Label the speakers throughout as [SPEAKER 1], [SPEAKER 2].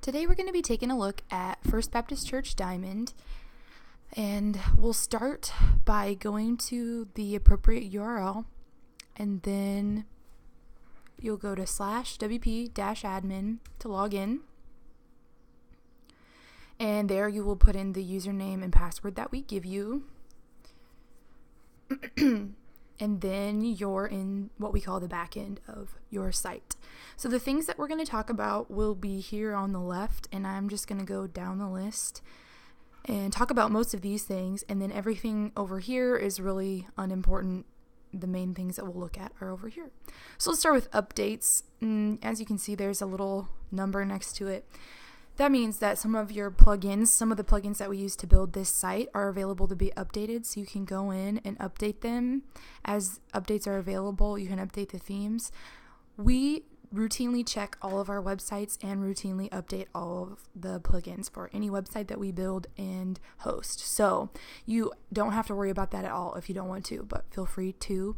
[SPEAKER 1] Today we're going to be taking a look at First Baptist Church Diamond, and we'll start by going to the appropriate URL, and then you'll go to /wp-admin to log in, and there you will put in the username and password that we give you, and then you're in what we call the back end of your site. So the things that we're going to talk about will be here on the left, and I'm just going to go down the list and talk about most of these things, and then everything over here is really unimportant. The main things that we'll look at are over here. So let's start with updates. As you can see, there's a little number next to it. That means that some of the plugins that we use to build this site are available to be updated, so you can go in and update them. As updates are available, you can update the themes. We routinely check all of our websites and routinely update all of the plugins for any website that we build and host. So you don't have to worry about that at all if you don't want to, but feel free to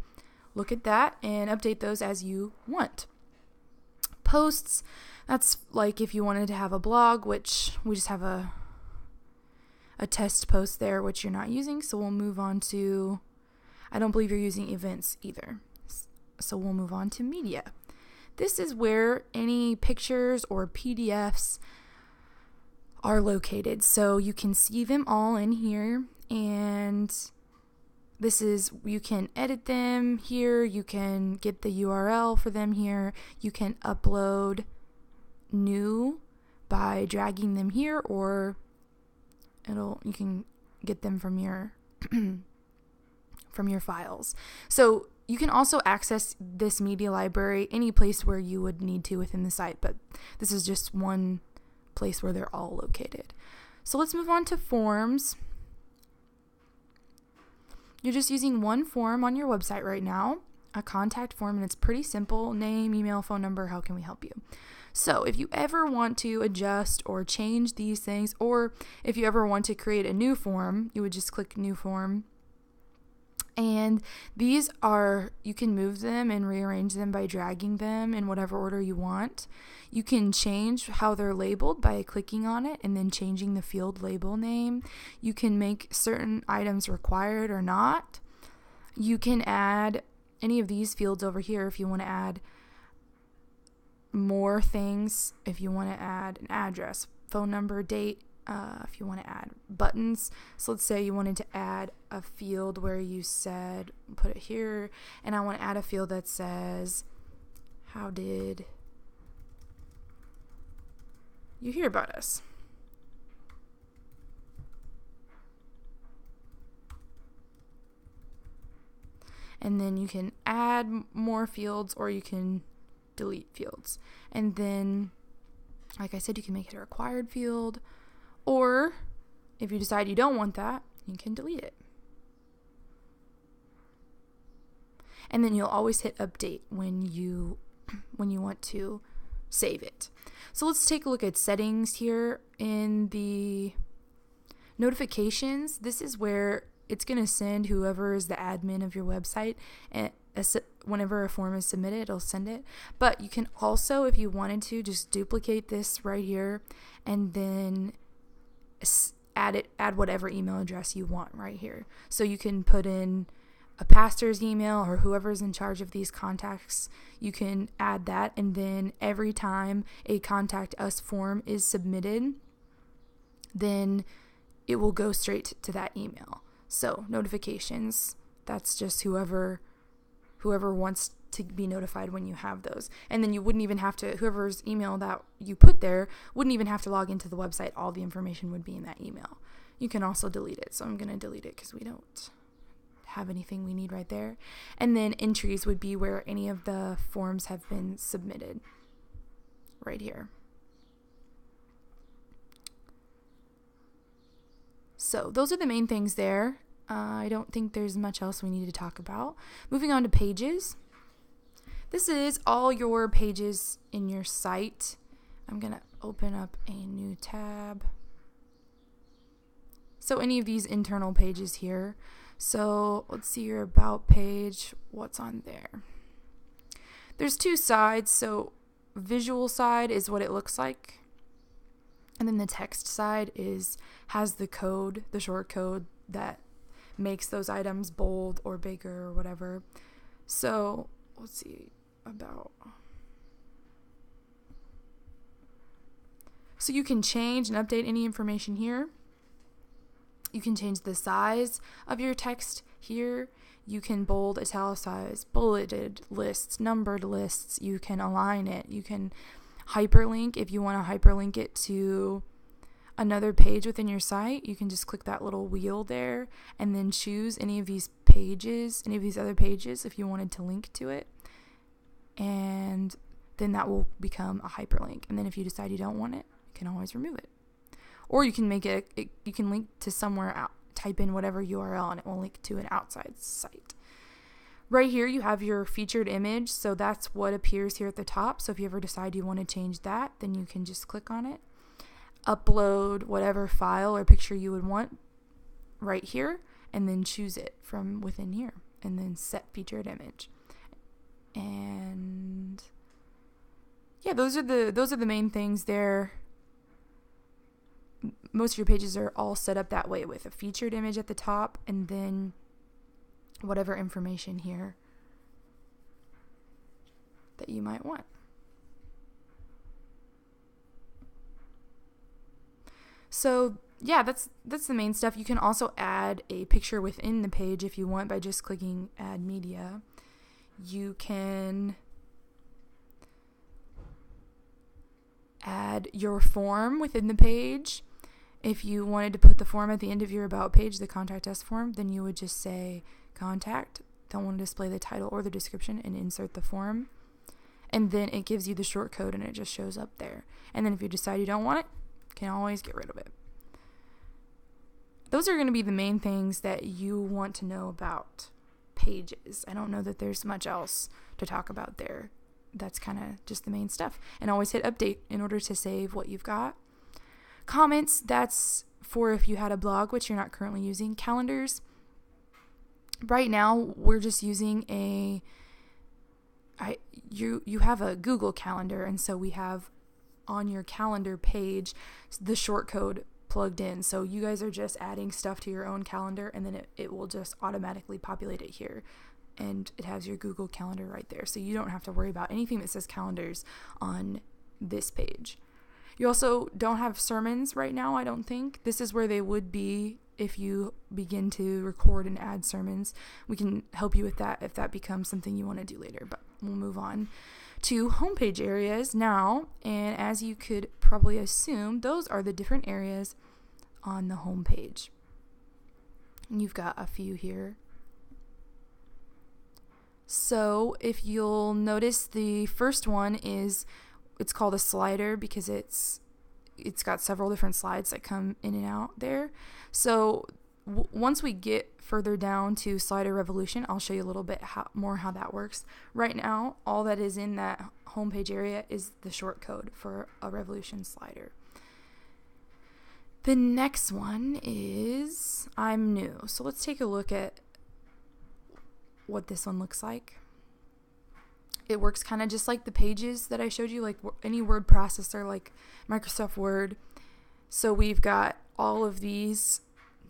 [SPEAKER 1] look at that and update those as you want. Posts, that's like if you wanted to have a blog, which we just have a test post there, which you're not using. So we'll move on to, I don't believe you're using events either. So we'll move on to media. This is where any pictures or PDFs are located. So you can see them all in here, and this is, you can edit them here, you can get the URL for them here, you can upload new by dragging them here, or you can get them from your from your files. So you can also access this media library any place where you would need to within the site, but this is just one place where they're all located. So let's move on to forms. You're just using one form on your website right now, a contact form, and it's pretty simple. Name, email, phone number, how can we help you? So if you ever want to adjust or change these things, or if you ever want to create a new form, you would just click new form. And these are, you can move them and rearrange them by dragging them in whatever order you want. You can change how they're labeled by clicking on it and then changing the field label name. You can make certain items required or not. You can add any of these fields over here if you want to add more things, if you want to add an address, phone number, date, if you want to add buttons. So let's say you wanted to add a field where you said, put it here, and I want to add a field that says, how did you hear about us? And then you can add more fields, or you can delete fields. And then, like I said, you can make it a required field, or if you decide you don't want that, you can delete it. And then you'll always hit update when you want to save it. So let's take a look at settings here in the notifications. This is where it's going to send whoever is the admin of your website, and whenever a form is submitted, it'll send it. But you can also, if you wanted to, just duplicate this right here and then add whatever email address you want right here. So you can put in a pastor's email, or whoever's in charge of these contacts, you can add that, and then every time a contact us form is submitted, then it will go straight to that email. So notifications, that's just whoever wants to be notified when you have those. And then you wouldn't even have to, whoever's email that you put there wouldn't even have to log into the website. All the information would be in that email. You can also delete it. So I'm going to delete it because we don't have anything we need right there. And then entries would be where any of the forms have been submitted right here. So those are the main things there. I don't think there's much else we need to talk about. Moving on to pages. This is all your pages in your site. I'm going to open up a new tab. So any of these internal pages here. So let's see your about page. What's on there? There's two sides. So visual side is what it looks like. And then the text side has the code, the short code that makes those items bold or bigger or whatever. So let's see So you can change and update any information here. You can change the size of your text here. You can bold, italicize, bulleted lists, numbered lists. You can align it. You can hyperlink. If you want to hyperlink it to another page within your site, you can just click that little wheel there and then choose any of these pages, any of these other pages if you wanted to link to it. And then that will become a hyperlink. And then if you decide you don't want it, you can always remove it. Or you can make you can link to somewhere out, type in whatever URL and it will link to an outside site. Right here you have your featured image, so that's what appears here at the top. So if you ever decide you want to change that, then you can just click on it. Upload whatever file or picture you would want right here, and then choose it from within here, and then set featured image. And yeah, those are the main things there. Most of your pages are all set up that way with a featured image at the top and then whatever information here that you might want. So yeah, that's the main stuff. You can also add a picture within the page if you want by just clicking add media. You can add your form within the page. If you wanted to put the form at the end of your about page, the contact us form, then you would just say contact, don't want to display the title or the description, and insert the form. And then it gives you the short code and it just shows up there. And then if you decide you don't want it, you can always get rid of it. Those are going to be the main things that you want to know about pages. I don't know that there's much else to talk about there. That's kind of just the main stuff. And always hit update in order to save what you've got. Comments, that's for if you had a blog, which you're not currently using. Calendars, right now we're just using you have a Google Calendar, and so we have on your calendar page the short code plugged in. So you guys are just adding stuff to your own calendar, and then it will just automatically populate it here. And it has your Google Calendar right there. So you don't have to worry about anything that says calendars on this page. You also don't have sermons right now, I don't think. This is where they would be if you begin to record and add sermons. We can help you with that if that becomes something you want to do later, but we'll move on to homepage areas now. And as you could probably assume, those are the different areas on the homepage. And you've got a few here. So if you'll notice, the first one it's called a slider because it's got several different slides that come in and out there. So once we get further down to slider revolution, I'll show you a little bit how that works. Right now, all that is in that homepage area is the short code for a revolution slider. The next one is I'm new. So let's take a look at what this one looks like. It works kind of just like the pages that I showed you, like any word processor like Microsoft Word. So we've got all of these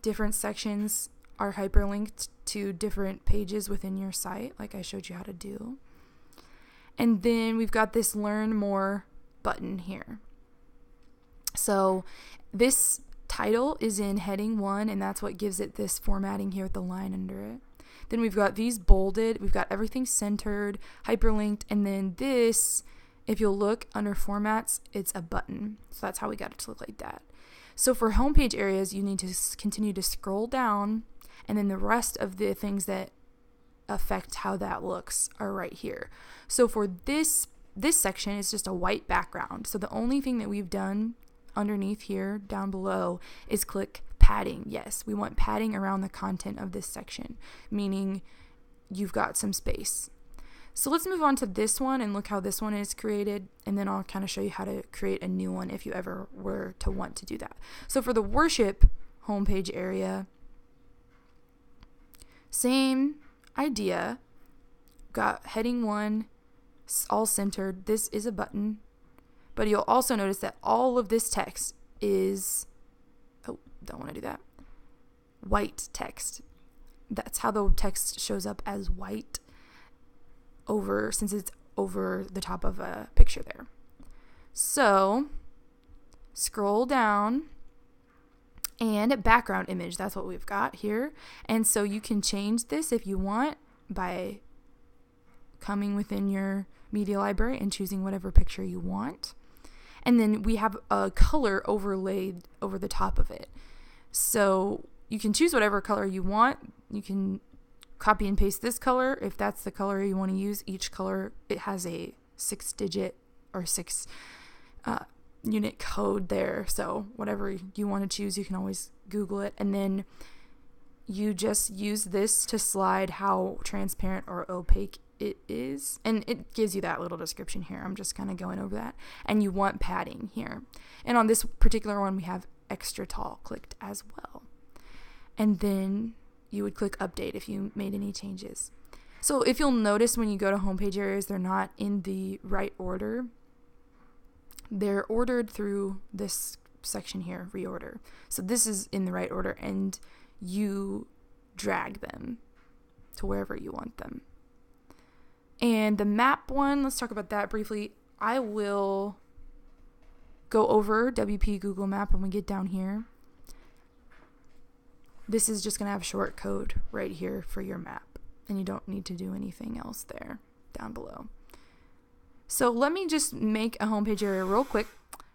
[SPEAKER 1] different sections are hyperlinked to different pages within your site, like I showed you how to do. And then we've got this Learn More button here. So this title is in heading 1, and that's what gives it this formatting here with the line under it. Then we've got these bolded, we've got everything centered, hyperlinked, and then this, if you'll look under formats, it's a button. So that's how we got it to look like that. So for homepage areas, you need to continue to scroll down, and then the rest of the things that affect how that looks are right here. So for this section, it's just a white background. So the only thing that we've done underneath here, down below, is click padding. Yes, we want padding around the content of this section, meaning you've got some space. So let's move on to this one and look how this one is created, and then I'll kind of show you how to create a new one if you ever were to want to do that. So for the worship homepage area, same idea. Got heading 1, all centered. This is a button, but you'll also notice that all of this text is, oh, don't want to do that, white text. That's how the text shows up as white since it's over the top of a picture there. So scroll down, and background image, that's what we've got here. And so you can change this if you want by coming within your media library and choosing whatever picture you want. And then we have a color overlaid over the top of it. So you can choose whatever color you want. You can copy and paste this color if that's the color you want to use. Each color, it has a 6-digit or 6 unit code there. So whatever you want to choose, you can always Google it. And then you just use this to slide how transparent or opaque it is. And it gives you that little description here. I'm just kind of going over that. And you want padding here. And on this particular one, we have extra tall clicked as well. And then you would click update if you made any changes. So if you'll notice when you go to homepage areas, they're not in the right order. They're ordered through this section here, reorder. So this is in the right order, and you drag them to wherever you want them. And the map one, let's talk about that briefly. I will go over WP Google Map when we get down here. This is just going to have short code right here for your map, and you don't need to do anything else there down below. So let me just make a homepage area real quick,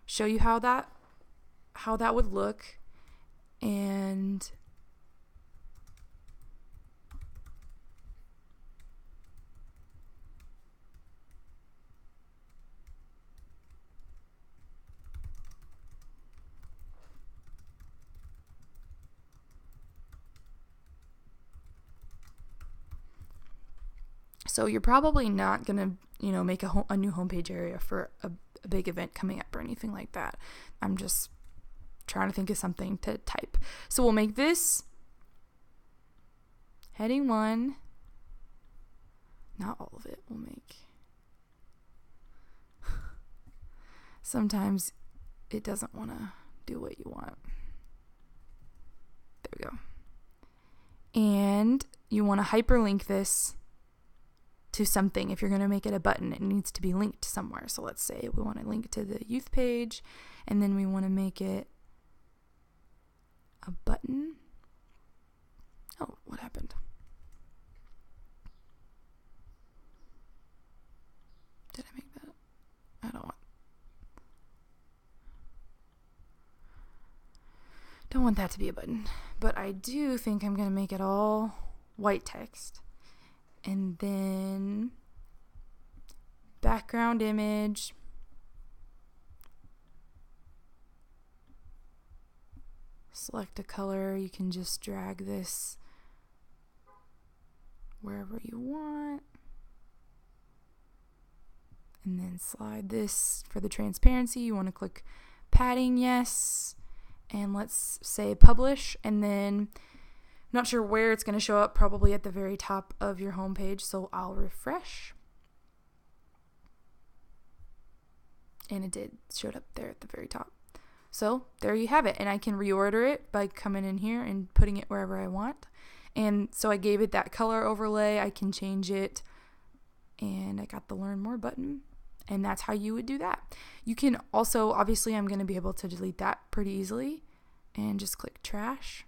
[SPEAKER 1] show you how that would look. And so you're probably not going to, make a new homepage area for a big event coming up or anything like that. I'm just trying to think of something to type. So we'll make this heading 1. Not all of it we'll make. Sometimes it doesn't want to do what you want. There we go. And you want to hyperlink this to something. If you're going to make it a button, it needs to be linked somewhere. So let's say we want to link to the youth page, and then we want to make it a button. Oh, what happened? Did I make that? I don't want that to be a button, but I do think I'm going to make it all white text. And then background image. Select a color. You can just drag this wherever you want. And then slide this for the transparency. You want to click padding, yes. And let's say publish. And then not sure where it's going to show up, probably at the very top of your homepage, so I'll refresh. And it did, showed up there at the very top. So there you have it, and I can reorder it by coming in here and putting it wherever I want. And so I gave it that color overlay. I can change it, and I got the Learn More button, and that's how you would do that. You can also, obviously, I'm going to be able to delete that pretty easily, and just click Trash.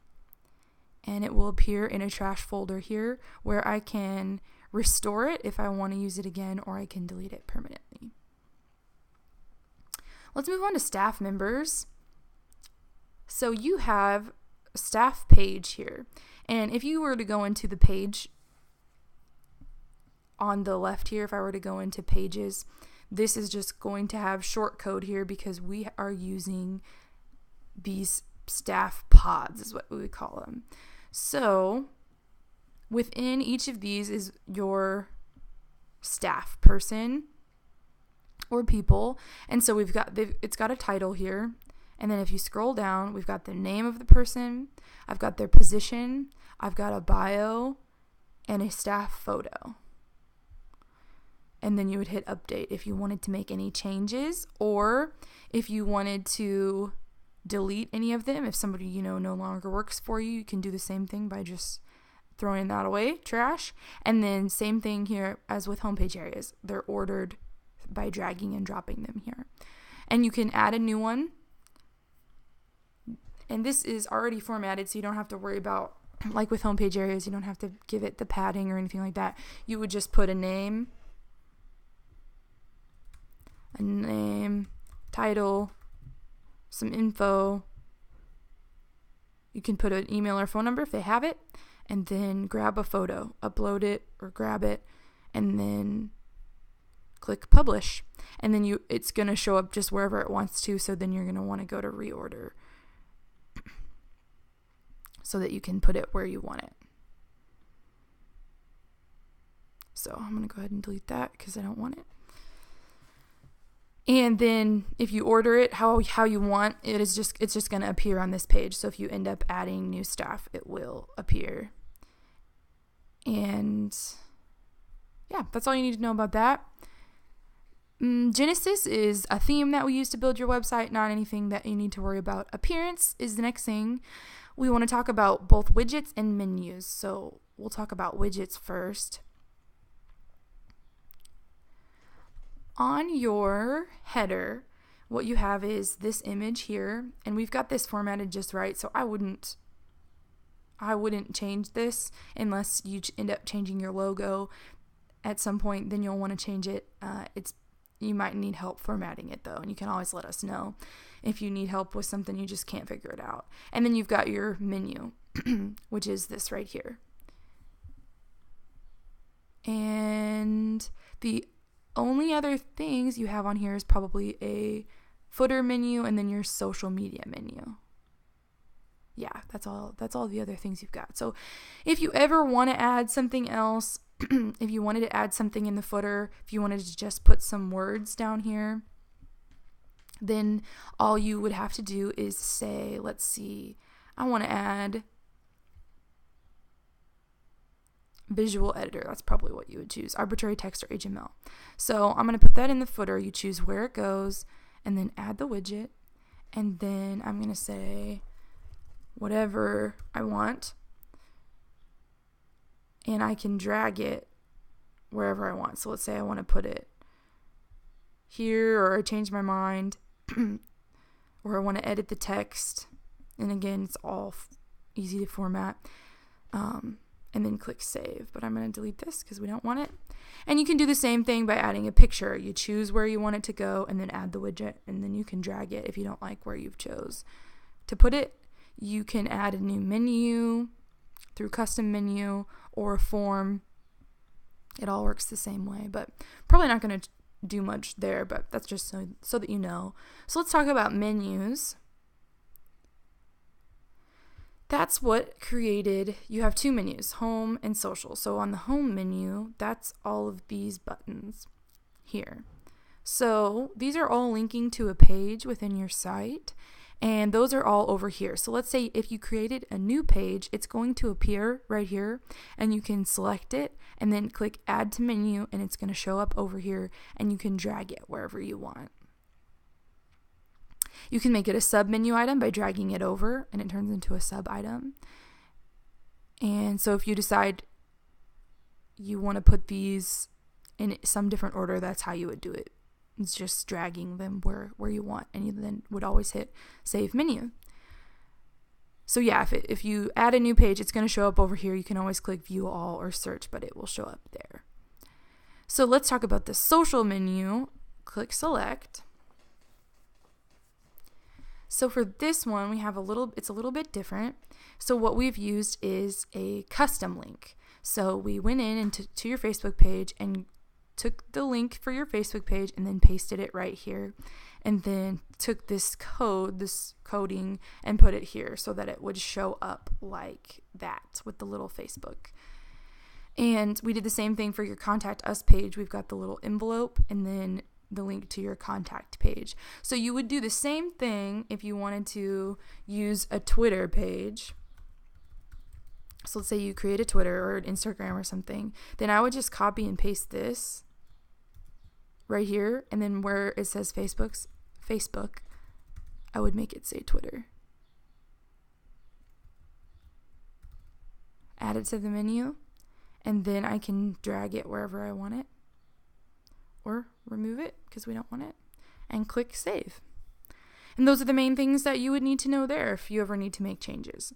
[SPEAKER 1] And it will appear in a trash folder here where I can restore it if I want to use it again, or I can delete it permanently. Let's move on to staff members. So you have a staff page here. And if you were to go into the page on the left here, if I were to go into pages, this is just going to have short code here because we are using these staff pods is what we would call them. So within each of these is your staff person or people. And so it's got a title here. And then if you scroll down, we've got the name of the person. I've got their position. I've got a bio and a staff photo. And then you would hit update if you wanted to make any changes, or if you wanted to delete any of them. If somebody, no longer works for you, you can do the same thing by just throwing that away, trash. And then same thing here as with homepage areas. They're ordered by dragging and dropping them here. And you can add a new one. And this is already formatted, so you don't have to worry about, like with homepage areas, you don't have to give it the padding or anything like that. You would just put a name, title, some info. You can put an email or phone number if they have it, and then grab a photo, upload it or grab it, and then click publish. And then it's going to show up just wherever it wants to, so then you're going to want to go to reorder so that you can put it where you want it. So I'm going to go ahead and delete that because I don't want it. And then if you order it how you want, it's just going to appear on this page. So if you end up adding new stuff, it will appear. And yeah, that's all you need to know about that. Genesis is a theme that we use to build your website, not anything that you need to worry about. Appearance is the next thing. We want to talk about both widgets and menus. So we'll talk about widgets first. On your header, what you have is this image here, and we've got this formatted just right, so I wouldn't change this unless you end up changing your logo at some point. Then you'll want to change it. You might need help formatting it though, and you can always let us know if you need help with something you just can't figure it out. And then you've got your menu, which is this right here. And the only other things you have on here is probably a footer menu and then your social media menu. Yeah, that's all the other things you've got. So if you ever want to add something else, if you wanted to add something in the footer, if you wanted to just put some words down here, then all you would have to do is say, let's see, I want to add visual editor. That's probably what you would choose, arbitrary text or HTML. So I'm going to put that in the footer. You choose where it goes and then add the widget. And then I'm going to say whatever I want. And I can drag it wherever I want. So let's say I want to put it here, or I change my mind, or I want to edit the text. And again, it's all easy to format. And then click save. But I'm going to delete this because we don't want it. And you can do the same thing by adding a picture. You choose where you want it to go and then add the widget, and then you can drag it if you don't like where you've chose to put it. You can add a new menu through custom menu or a form. It all works the same way, but probably not going to do much there, but that's just so that you know. So let's talk about menus. That's what created, you have two menus, home and social. So on the home menu, that's all of these buttons here. So these are all linking to a page within your site, and those are all over here. So let's say if you created a new page, it's going to appear right here, and you can select it and then click add to menu, and it's going to show up over here, and you can drag it wherever you want. You can make it a sub menu item by dragging it over, and it turns into a sub item. And so if you decide you want to put these in some different order, that's how you would do it. It's just dragging them where you want, and you then would always hit save menu. So yeah, if you add a new page, it's going to show up over here. You can always click view all or search, but it will show up there. So let's talk about the social menu. Click select. So for this one, we have it's a little bit different. So what we've used is a custom link. So we went in to your Facebook page and took the link for your Facebook page and then pasted it right here, and then took this coding and put it here so that it would show up like that with the little Facebook. And we did the same thing for your contact us page. We've got the little envelope and then the link to your contact page. So you would do the same thing if you wanted to use a Twitter page. So let's say you create a Twitter or an Instagram or something, then I would just copy and paste this right here, and then where it says Facebook, I would make it say Twitter. Add it to the menu, and then I can drag it wherever I want it, or remove it because we don't want it, and click save. And those are the main things that you would need to know there if you ever need to make changes.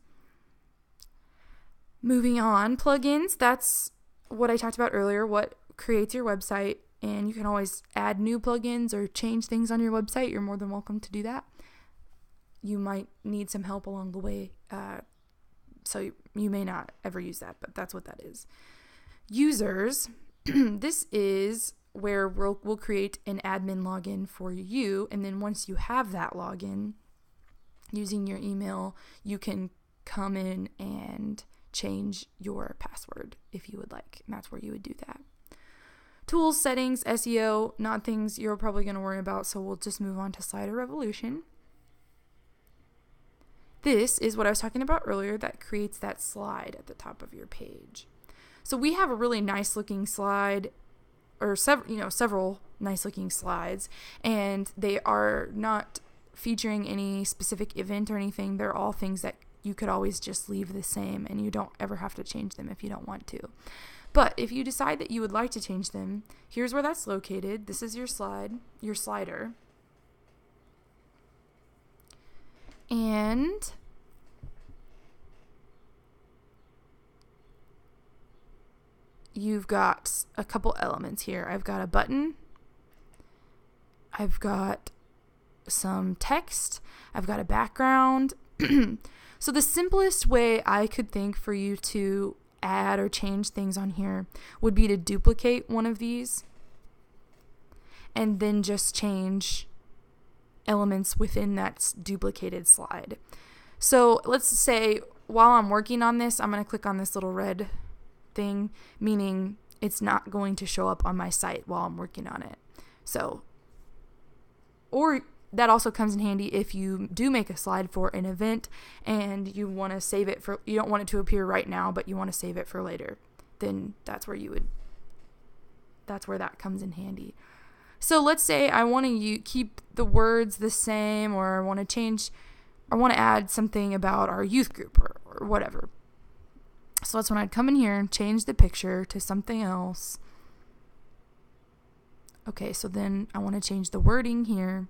[SPEAKER 1] Moving on, plugins, that's what I talked about earlier, what creates your website, and you can always add new plugins or change things on your website. You're more than welcome to do that. You might need some help along the way, so you may not ever use that, but that's what that is. Users, this is where we'll create an admin login for you, and then once you have that login, using your email, you can come in and change your password if you would like, and that's where you would do that. Tools, settings, SEO, not things you're probably going to worry about, so we'll just move on to Slider Revolution. This is what I was talking about earlier that creates that slide at the top of your page. So we have a really nice looking slide, or several nice looking slides, and they are not featuring any specific event or anything. They're all things that you could always just leave the same, and you don't ever have to change them if you don't want to. But if you decide that you would like to change them, here's where that's located. This is your slider. And you've got a couple elements here. I've got a button. I've got some text. I've got a background. So the simplest way I could think for you to add or change things on here would be to duplicate one of these and then just change elements within that duplicated slide. So let's say while I'm working on this, I'm going to click on this little red thing, meaning it's not going to show up on my site while I'm working on it. So, or that also comes in handy if you do make a slide for an event and you want to save it for, you don't want it to appear right now, but you want to save it for later. Then that's where that comes in handy. So let's say I want to keep the words the same, or I want to add something about our youth group or whatever. So that's when I'd come in here and change the picture to something else. Okay, so then I want to change the wording here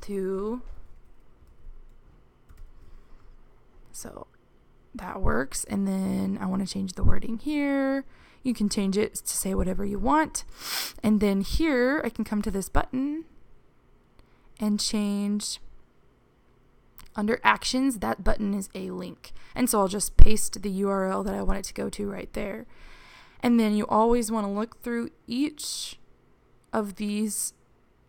[SPEAKER 1] to, so that works. And then I want to change the wording here. You can change it to say whatever you want. And then here I can come to this button and change under actions. That button is a link. And so I'll just paste the URL that I want it to go to right there. And then you always want to look through each of these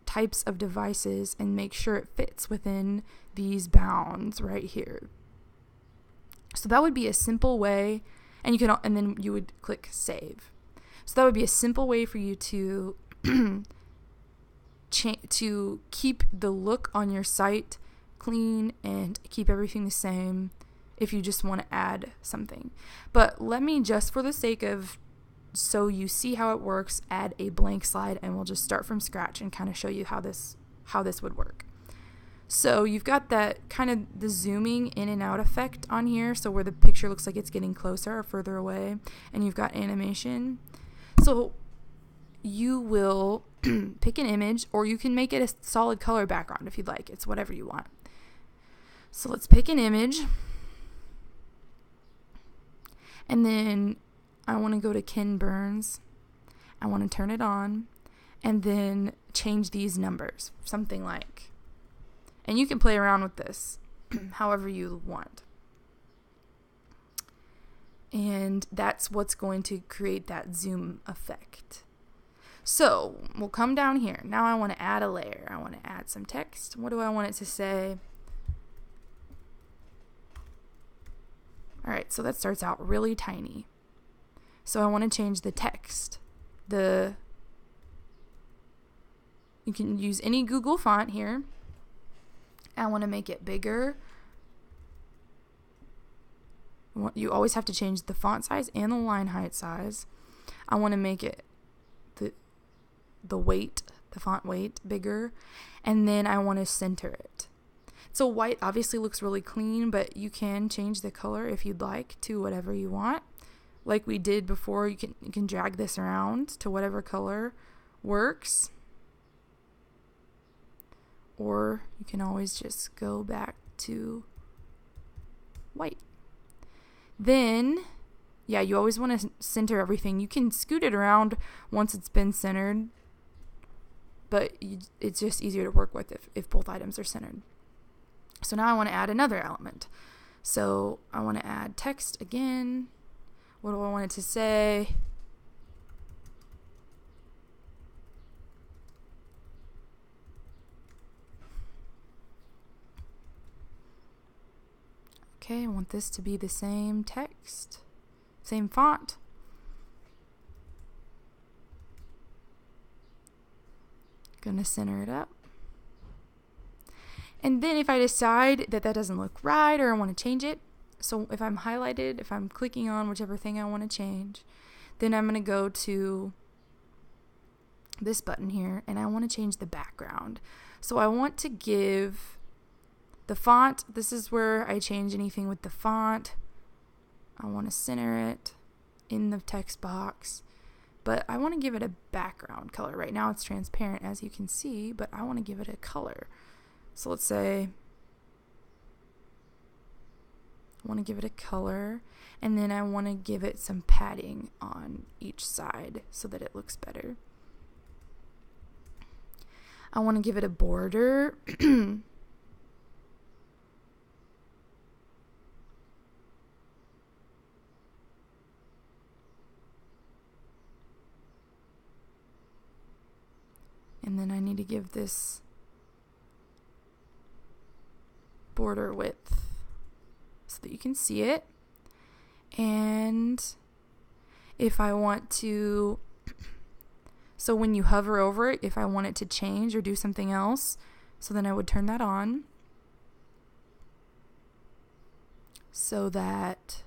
[SPEAKER 1] types of devices and make sure it fits within these bounds right here. So that would be a simple way, and then you would click save. So that would be a simple way for you to to keep the look on your site clean and keep everything the same if you just want to add something. But let me just, for the sake of, so you see how it works, add a blank slide, and we'll just start from scratch and kind of show you how this would work. So you've got that kind of the zooming in and out effect on here, so where the picture looks like it's getting closer or further away, and you've got animation. So you will pick an image, or you can make it a solid color background if you'd like. It's whatever you want. So let's pick an image, and then I want to go to Ken Burns. I want to turn it on and then change these numbers, something like, and you can play around with this however you want. And that's what's going to create that zoom effect. So we'll come down here. Now I want to add a layer. I want to add some text. What do I want it to say? All right, so that starts out really tiny. So I want to change the text. You can use any Google font here. I want to make it bigger. You always have to change the font size and the line height size. I want to make it the font weight bigger. and then I want to center it. So white obviously looks really clean, but you can change the color if you'd like to whatever you want. Like we did before, you can drag this around to whatever color works. Or you can always just go back to white. Then, yeah, you always want to center everything. You can scoot it around once it's been centered, but it's just easier to work with if both items are centered. So now I want to add another element. So I want to add text again. What do I want it to say? Okay, I want this to be the same text, same font. Gonna center it up. And then if I decide that doesn't look right or I want to change it, so if I'm highlighted, if I'm clicking on whichever thing I want to change, then I'm going to go to this button here and I want to change the background. So I want to give the font, this is where I change anything with the font. I want to center it in the text box, but I want to give it a background color. Right now it's transparent as you can see, but I want to give it a color. So let's say I want to give it a color, and then I want to give it some padding on each side so that it looks better. I want to give it a border. And then I need to give this border width so that you can see it. And if I want to, so when you hover over it, if I want it to change or do something else, so then I would turn that on so that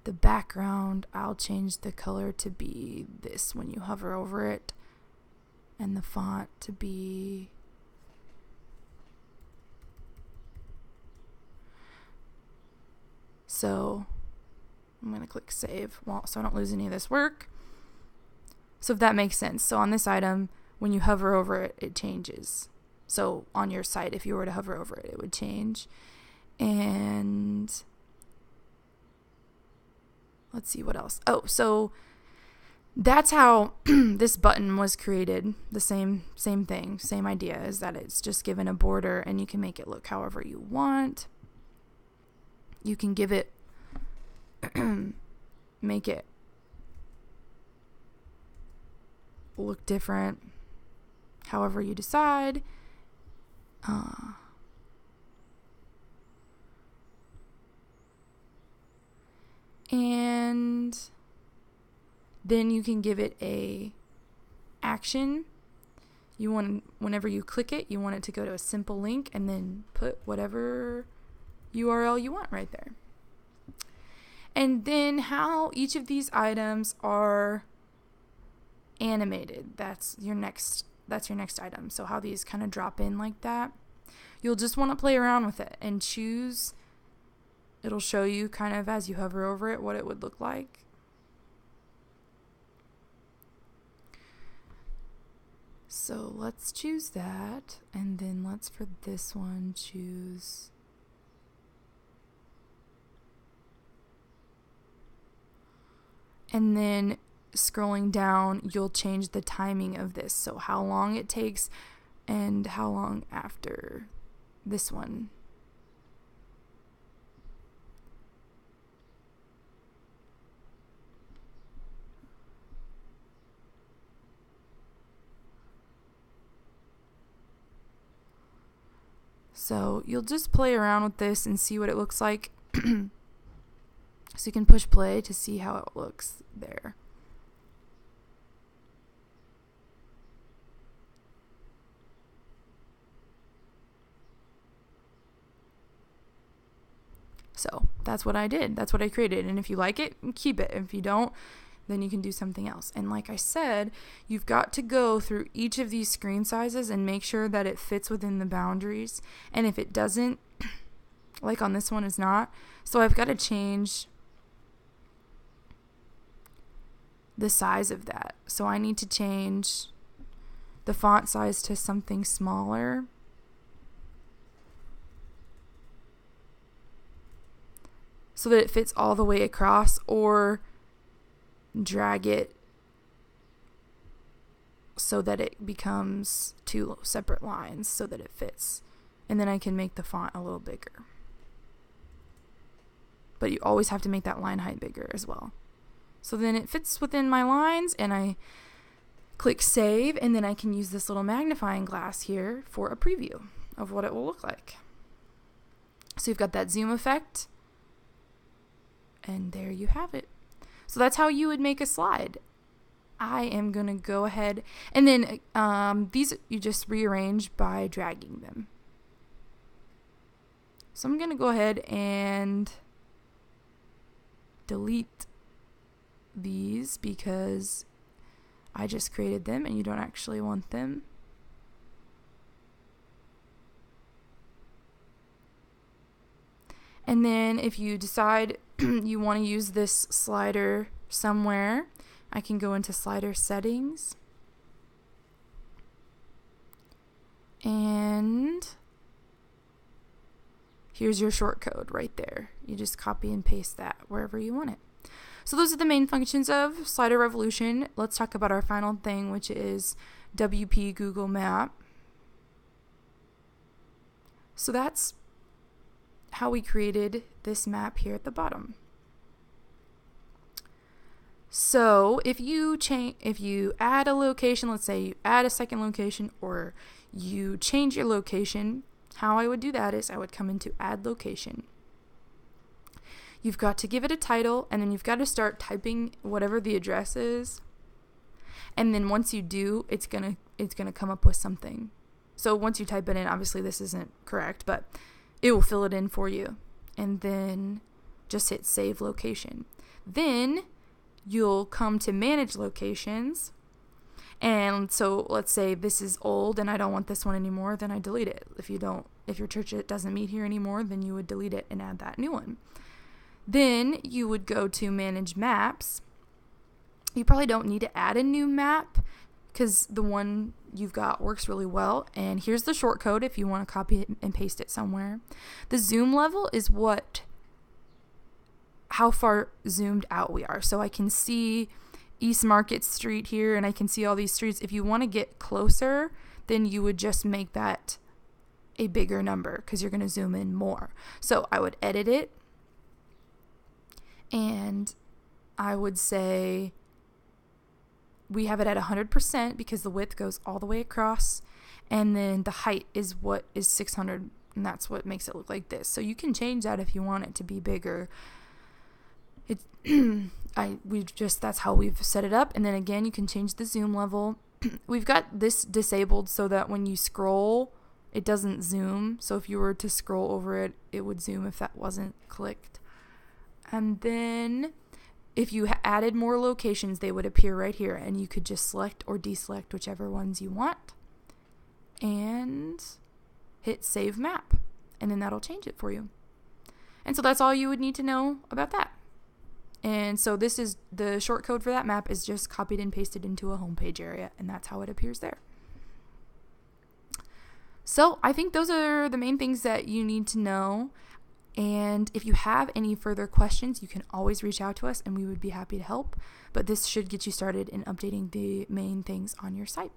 [SPEAKER 1] the background, I'll change the color to be this when you hover over it, and the font to be so I'm going to click save so I don't lose any of this work. So if that makes sense. So on this item, when you hover over it, it changes. So on your site, if you were to hover over it, it would change. And let's see what else. Oh, so that's how this button was created. The same thing, same idea, is that it's just given a border and you can make it look however you want. You can give it, make it look different however you decide. And then you can give it a action. You want, whenever you click it, you want it to go to a simple link and then put whatever URL you want right there. And then how each of these items are animated. That's your next item. So how these kind of drop in like that. You'll just want to play around with it and choose. It'll show you kind of as you hover over it what it would look like. So let's choose that, and then let's for this one choose and then scrolling down you'll change the timing of this, so how long it takes and how long after this one. So you'll just play around with this and see what it looks like. So you can push play to see how it looks there. So that's what I did. That's what I created. And if you like it, keep it. If you don't, then you can do something else. And like I said, you've got to go through each of these screen sizes and make sure that it fits within the boundaries. And if it doesn't, like on this one is not, so I've got to change the size of that. So I need to change the font size to something smaller. So that it fits all the way across, or drag it so that it becomes two separate lines so that it fits. And then I can make the font a little bigger. But you always have to make that line height bigger as well. So then it fits within my lines, and I click save, and then I can use this little magnifying glass here for a preview of what it will look like. So you've got that zoom effect, and there you have it. So that's how you would make a slide. I am going to go ahead, and then these you just rearrange by dragging them. So I'm going to go ahead and delete these because I just created them and you don't actually want them. And then if you decide you want to use this slider somewhere, I can go into slider settings. And here's your shortcode right there. You just copy and paste that wherever you want it. So those are the main functions of Slider Revolution. Let's talk about our final thing, which is WP Google Map. So that's how we created this map here at the bottom. So if you add a location, let's say you add a second location or you change your location, how I would do that is I would come into add location. You've got to give it a title, and then you've got to start typing whatever the address is. And then once you do, it's gonna come up with something. So once you type it in, obviously this isn't correct, but it will fill it in for you. And then just hit save location. Then you'll come to manage locations. And so let's say this is old and I don't want this one anymore, then I delete it. If your church doesn't meet here anymore, then you would delete it and add that new one. Then you would go to manage maps. You probably don't need to add a new map because the one you've got works really well. And here's the short code if you want to copy it and paste it somewhere. The zoom level is how far zoomed out we are. So I can see East Market Street here, and I can see all these streets. If you want to get closer, then you would just make that a bigger number because you're going to zoom in more. So I would edit it, and I would say we have it at 100% because the width goes all the way across, and then the height is 600, and that's what makes it look like this. So you can change that if you want it to be bigger. That's how we've set it up. And then again, you can change the zoom level. We've got this disabled so that when you scroll, it doesn't zoom. So if you were to scroll over it, it would zoom if that wasn't clicked. And then if you added more locations, they would appear right here, and you could just select or deselect whichever ones you want and hit save map, and then that'll change it for you. And so that's all you would need to know about that. And so this is the short code for that map is just copied and pasted into a homepage area, and that's how it appears there. So I think those are the main things that you need to know. And if you have any further questions, you can always reach out to us and we would be happy to help. But this should get you started in updating the main things on your site.